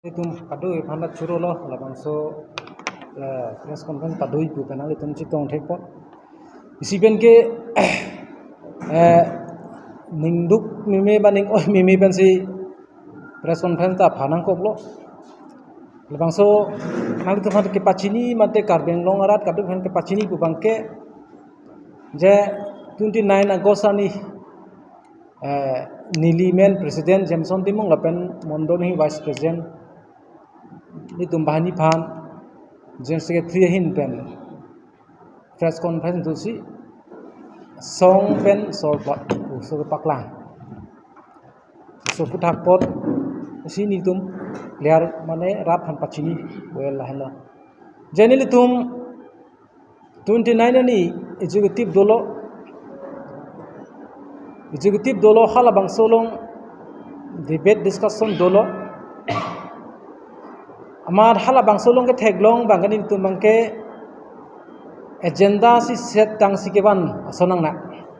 Itum padu ipanat churo lo labangso press conference padu ipu penal itum chitong thekpo isiben ke ningduk mime baning mime pensi press conference ta phanang koplo labangso nang itum hat ke pachini mate karbeng long arat kadu phan ke pachini pu bangke je 29 August ani nilimen president Jameson Timong lapen mondoni vice president ni tumbahani phan general secretary hin pen press conference tu si song pen sor paklang so putak pot si ni tum liar mane rat han pachini well lahla jenili tum 29 ani executive dolo hala bangsolong debate discussion dolo amar hala bangsolong ke theglong bangani tum bangke agenda si set tang sikeban asonang na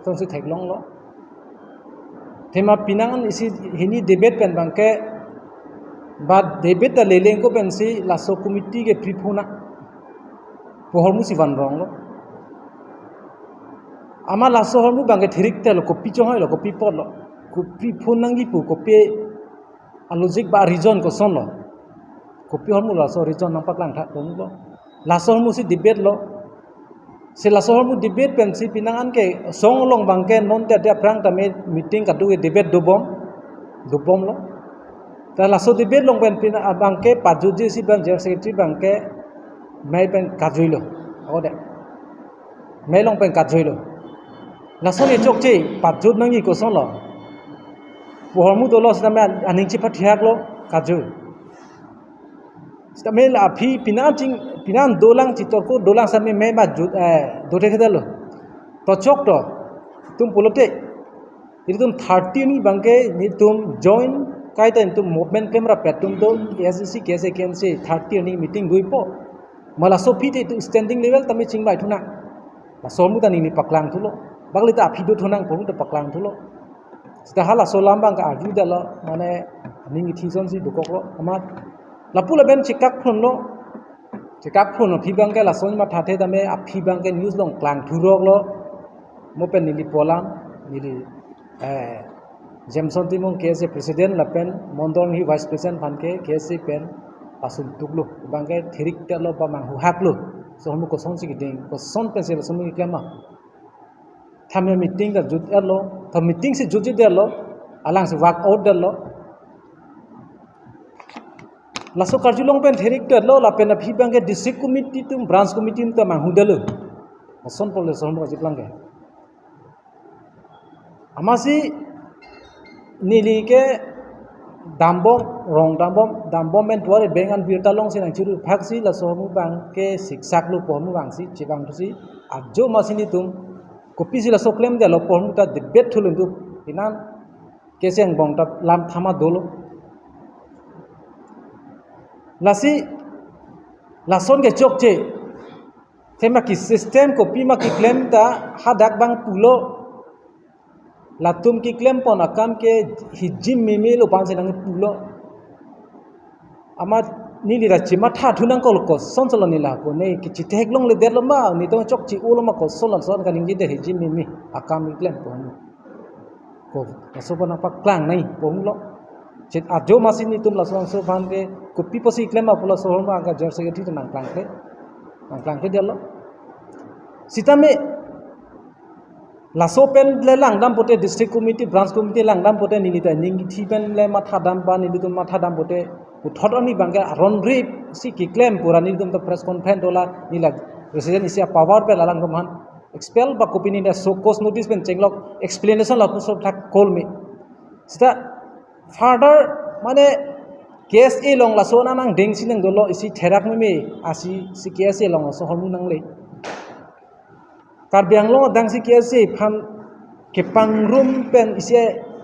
tong si theglong lo tema pinangan isi hini debate pen bangke bad debate ta leleng ko pen si laso committee ke pripuna pohormu si van rong lo ama laso hormu bangke thirik te lo kopi chohoi lo kopi pot lo kopi phunangi pu kopi alojik ba reason ko son lo kopi hormu laso reason nampak lang tha tong lo laso hormu si debate lo si laso hormu debate pen si pinangan ke song long bangke non te dia prang ta meeting ka du debate dobom lo ta laso debate long pen pin bangke pajuji si ban general secretary bangke mai pen kajui lo ode mai long pen kajui lo laso ni chok che pajut nangi ko son lo pohormu to lo sta me aning chi phathiak lo kajui sta me la phi pinan dolang chitor ko dolang sa me ba jut dote khedalo to chok to tum pulote tum 30 ni bangke ni tum join kai ta tum movement camera petum do SSC kese kense 30 ni meeting gui po mala so phi te standing level tame chingbai thuna la somu ta ni paklang thulo bagli ta phi do thunang poru ta paklang thulo sta hala so lambang ka arju dalo mane ning thison si dukoklo ama lapula ben chikak phun lo phi bangke la son ma thathe tame a phi bangke news long klang thurok lo mo pen ni polam ni Jameson Timong KSA president lapen mondon hi vice president phanke KSA pen pasul tuklu bangke thirik te lo ba mang hu haklu so homu ko son si giding ko son pen se so mi klama thamya meeting ka jut lo to meeting se jut de lo alang se work out de lo laso karjulong pen thirik te lo la pen phi bangke district committee tum branch committee tum mang hu de lo son pole son ko jiplang ke amasi nili ke dambom men tuare bengan birtalong sinang chiru phaksi la somu bang ke siksak lu pohmu bang si chibang tu si ajo masini tum kopi si la so claim de lo pohmu ta debate thulun tu inan keseng bong ta lam thama dolo lasi lason ke chok che tema ki system kopi ma ki claim ta hadak bang pulo latum ki claim pon akam ke hijim mimelo panse nang pulo ama ni li rachi ma tha thunang kol ko sonsolo ni la ko nei ki chi thek long le der lo ma ni to chok chi ulo ma ko solon son ka ning ji de hijim mimi akam ki claim pon ko so bana pa klang nai pon lo chit ajo masin ni tum la so fan ke ko pi posi claim ma pulo so ma ka jer se ti nang klang ke der lo sitame laso pen le langdam pote district committee branch committee langdam pote nilita ningi thi pen le matha dam ba nilitum matha dam pote uthodoni bangga ron rip si ki claim pura nilitum to press conference dola nila president isia power pe lalang man expel ba kopini da so cause notice pen chenglok explanation la so thak call me sta further mane case e long la so na nang ding sinang dolo isi therak me asi si case e long so hormu nang le Karbiang lo dang si KSA phan ke pangrum pen ise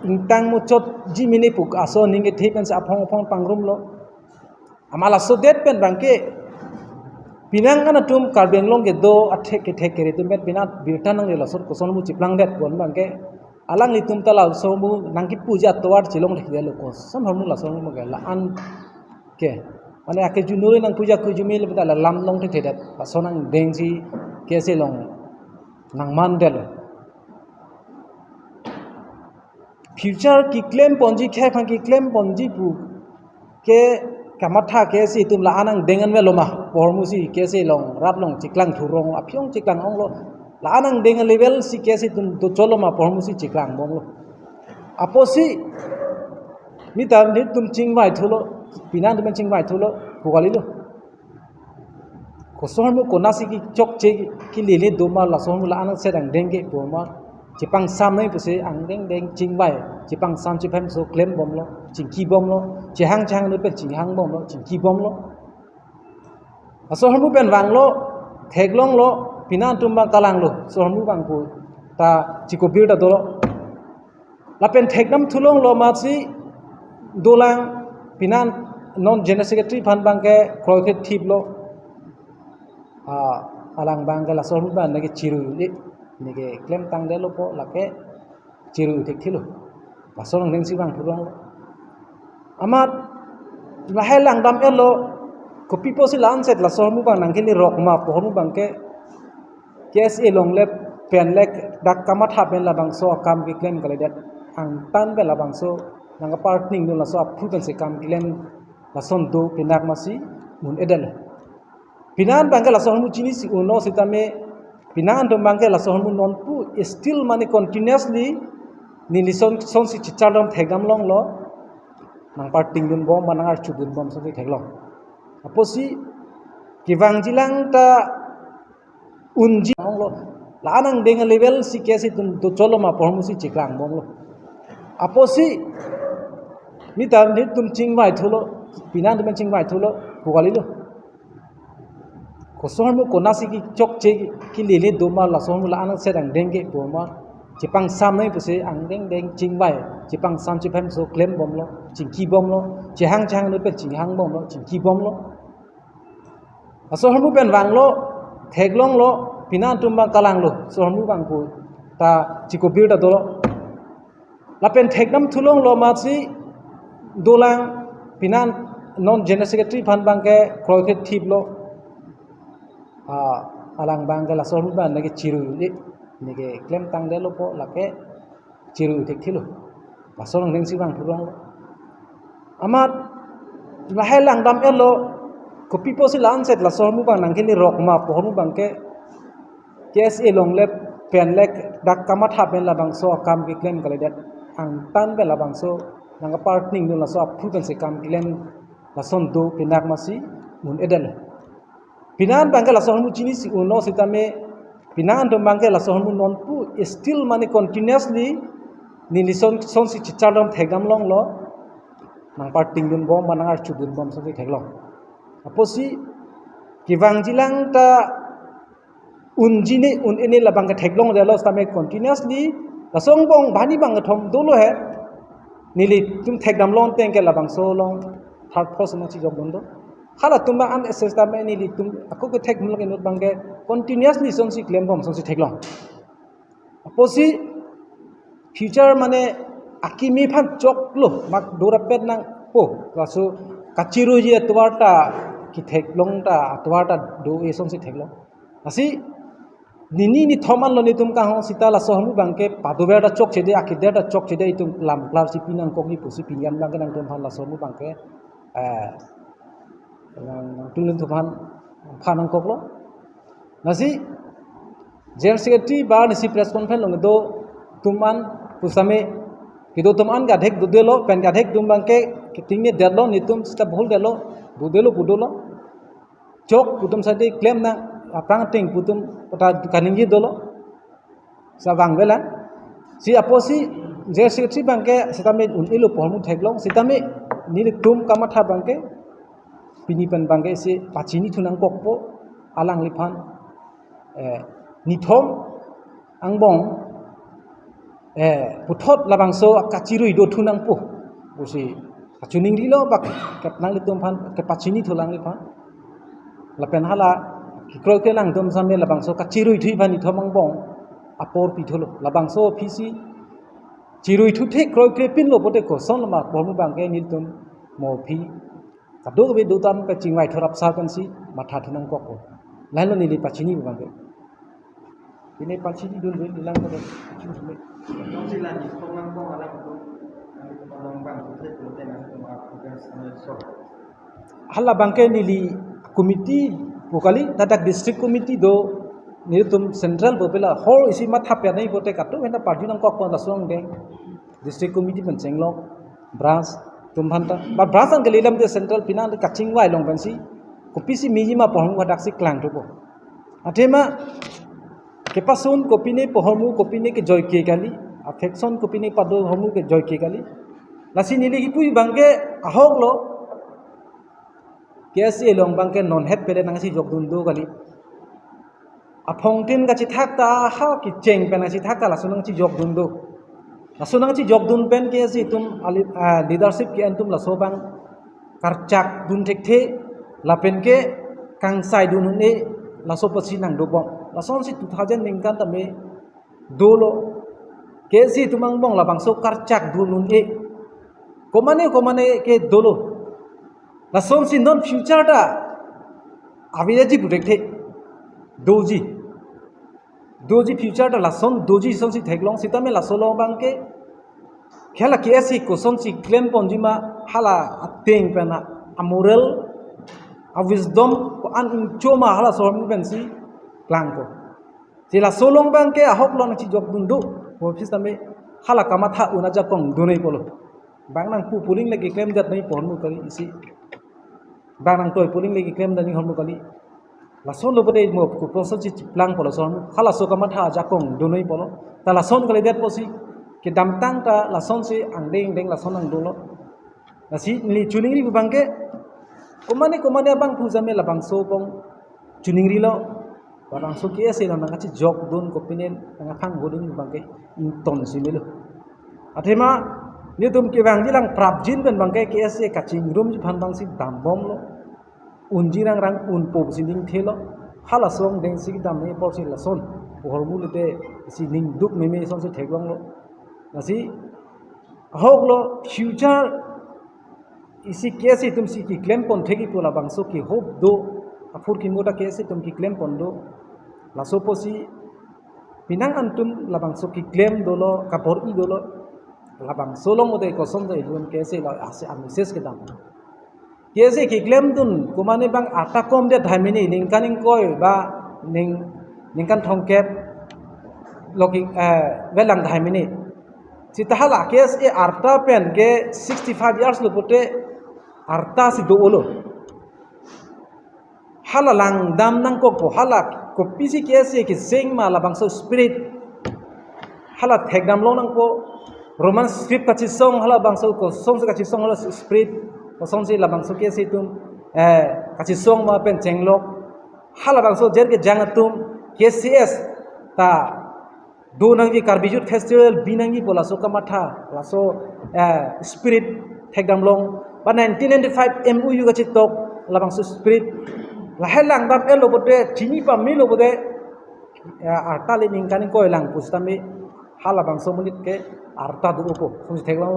intang mo chot ji mini puk aso ninge the pen sa phong pangrum lo amala so det pen bangke pinang kana tum Karbiang long ke do athe ke the kere tum pen pinat birtanang le lasot koson mu chiplang det gon bangke alang li tum tala so mu nangki puja towar chilong le lo ko sam hormu la so mu ga la an ke mane ake junure nang puja ku jumil beta la lam long te thedat pasonang dengsi kese long nang mandel future ki claim ponji khe phang ki claim ponji pu ke kamatha kese tum la anang dengan veloma pormusi kese long rap long chiklang thurong apyong chiklang ong lo la anang dengan level si kese tum to choloma pormusi chiklang bom lo aposi mi tam ni tum chingwai thulo pinan tum chingwai thulo pugali lo ko sormu ko nasi ki chok che ki lele doma la sormu la anang sedang dengge boma chipang sam nei puse ang deng deng chingwai chipang sam chipem so claim bom lo chingki bom lo chihang chang no pe chinghang bom lo chingki bom lo asormu pen wang lo theglong lo pinan tum ba kalang lo sormu bang ko ta chiko bir da do lo la pen thegnam thulong lo ma si dolang pinan non general secretary phan bang ke kroke thip lo alang bang ke la sormu ban ne ke chiru ni nige claim tang de lo po la ke chiru thik thilo pasong deng si bang thurong lo amat la helang dam elo ko pipo si lan set la sormu bang nang ke ni rok ma pormu bang ke kes e long le pen lek dak kamat ha pen la bang so kam ki claim kale det ang tan be la bang so nang partning no la so apru kan se kam claim la son do pinak masi mun edel pinan bang ke la sormu chini si uno sitame pinan dom bang ke la sormu non pu still money continuously ni lison son si chichalom thegam long lo nang parting dun bom manang ar chudun bom so theglong aposi kiwang jilang ta unji ong lo la anang deng level si kesi tum to choloma pormusi chiklang bom lo aposi mi tam ni tum chingwai thulo pinan tum chingwai thulo pugali lo ko sormu ko nasi ki chok che ki lele doma la sormu la anang sedang dengge boma chipang sam nei puse ang deng deng chingwai chipang sam chipem so claim bom lo chingki bom lo chihang chang no pe chinghang bom lo chingki bom lo asormu pen wang lo theglong lo pinan tum ba kalang lo sormu bang ko ta chiko bir da do lo la pen thegnam thulong lo ma si dolang pinan non general secretary phan bang ke kroke thip lo alang bang ke la sormu ban ne ke chiru ni nige claim tang de lo po la ke chiru thik thilo pasong deng si bang thurong lo amat la helang dam elo ko pipo si lan set la sormu bang nang ke ni rok ma pormu bang ke kes e long le pen lek dak kamat ha pen la bang so kam ki claim kale det ang tan be la bang so nang partning no la so apru kan se kam claim la son do pinak masi mun edel pinan bang ke la sormu chini si uno sitame pinan dom bang ke la sormu non pu still money continuously ni lison son si chichalom thegam long lo nang parting dun bom manang ar chudun bom so theglong aposi kiwang jilang ta unjine unene la bang ke theglong de lo stame continuously la song bong bani bang thom dolo he nili tum thegam long teng ke la bang so long third person chi job don do khala tum bang an ss ta me nili tum ako ke theg mul ke not bang ke continuously son si claim bom son si theglong aposi future mane akimi phan chok lo mak dora pet nang po rasu kachiru ji atwarta ki theglong ta atwarta do e son si theglong asi nini ni thoman lo ni tum ka ho sitala sohmu bangke padober da chok chede akide da chok chede itum lam klar si pinang kok ni pusi pingan bang nang tum phan la sohmu bangke nang tulun tu phan phanang kok lo nasi general secretary ba ni si press conference lo do tuman pusame kido tuman ga dhek du delo pen ga dhek dum bangke tingni delo ni tum sta bhul delo du delo budolo chok putum sadi claim na apang ting putum pata kaningi dolo sa bang bela si aposi general secretary bangke sitame un ilo pormu theglong sitame ni tum kamatha bangke pinipan bangke si pachini thunang kokpo alang liphan nithom angbong puthot labangso kachirui do thunang po busi achuning dilo bak kapnang litum phan ke pachini thulang liphan lapen hala kikroi ke lang dum samme labangso kachirui thui bani thomang bong apor pitholo labangso phisi chirui thu the kroi ke pin lo pote ko son ma pormu bangke ni tum mo phi kado be do tam pe chingwai thorap sa kan si matha thanang kok ko lain lo nili pachini bang ke ini pachini dun be nilang ko Trong si là nhịp không năng có là một đồng bằng của thế của tên là một organization. hala bangke nili committee pokali tadak district committee do ni tum central bopela hor isi matha pe nai bote katu hena party nang kok pon lasong deng district committee pen chenglok branch tum phanta ba branch ang gelilam de central pinan de kaching wai long bansi kopisi mijima pohong wadak si klang to ko athema kepasun kopine pohormu kopine ke joy ke kali affection kopine pado homu ke joy ke kali lasi nili hipui bangke ahok lo KSA long bangke non head pede nang si jok dundo kali apong tin ka chi thakta ha ki cheng pen si thakta la sunang chi jok dundo la sunang chi jok dun pen KSA tum leadership ki antum la sobang karchak dun thek the la pen ke kang sai dun ne la so pasi nang do bong la son si 2000 ning kan tame dolo KSA tumang bong la bang so karchak dun ne komane ke dolo la son si non future da avidaji protect doji future da la son doji son si theklong sitame la solo bangke khela KSA ko son si claim ponjima hala ateng pena amoral a wisdom ko an choma hala sormi bensi plan ko sila solong bangke ahok lon chi jok dundu ko sitame hala kamatha unaja kong dunei polo bang nang pu puling lagi claim dat nai pon mu kali isi bang nang toy puling lagi claim dani hormu kali la son lo bode mo ko process chi plan polo son khala so kamatha ja kong dunei polo ta la son kali det posi ke dam tang ta la son si ang deng la son ang dolo la si ni chuning ri bang ke komane bang pu jame la bang so bong chuning ri lo barang so KSA la nang chi jok dun ko pinen nang khang godun bang ke in ton si melo athema ni tum ke bang jilang prabjin ben bang ke KSA kaching room ji phan bang si dam bom lo unjirang rang un pop sining thelo hala song deng si dam ne por si la son hormu le te si ning duk me son si theklong lo nasi hok lo future isi KSA tum si ki claim pon thegi pola bang so ki hope do afur ki moda KSA tum ki claim pon do la so posi pinang antum la bang so ki claim do lo kapor i do lo la bang solo mode ko som dai dun KSA la ase am ses ke dam KSA ki claim dun kumane bang ata kom de dhaimini ning kaning koi ba ning kan thongkep loki velang dhaimini sitahala KSA arta pen ke 65 years lo pote arta si do olo hala lang dam nang ko po hala ko pisi KSA ki sing ma la bang so spirit hala thek dam lo nang ko roman script ka chi song hala bang so ko song ka chi song hala spirit ko song si la bang so KSA tum ka chi song ma pen chenglok hala bang so jer ke jangatum KCS ta do nangi karbijut festival binangi pola so kamatha la so spirit thekdam long ba 1995 MOU ga chitok labang so spirit la helang dam elo bote chini pa milo bote arta le ning kaning ko elang pustami hala bang so munit ke arta du ko so theklang